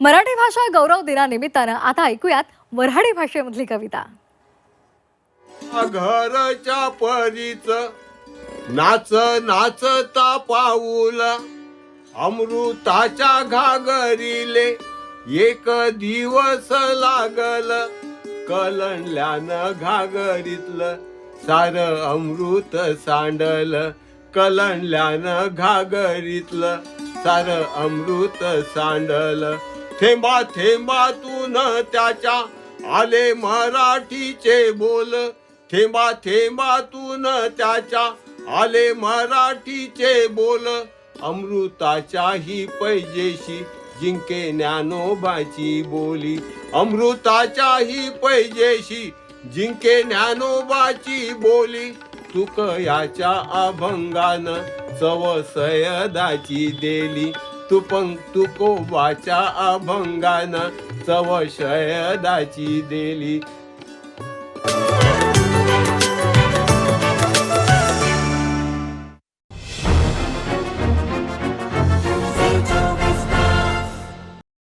मराठी भाषा गौरव दिनानिमित्तानं आता ऐकूयात वऱ्हाडी भाषेमधली कविता. घरच्या परीच नाच नाचता पाऊल अमृताच्या घागरीले एक दिवस लागल कलंडल्यानं घागरीतलं सार अमृत सांडल कलंडल्यानं घागरीतलं सार अमृत सांडल थेंबा थेंबातून त्याच्या आले मराठीचे बोल थेंबा थेंबातून त्याच्या आले मराठीचे बोल अमृताच्याही पैजेशी जिंके ज्ञानोबाची बोली अमृताच्याही पैजेशी जिंके ज्ञानोबाची बोली तुक याच्या अभंगानं चव सयदाची देली तुकोबाच्या अभंगानं चव शयदाची देली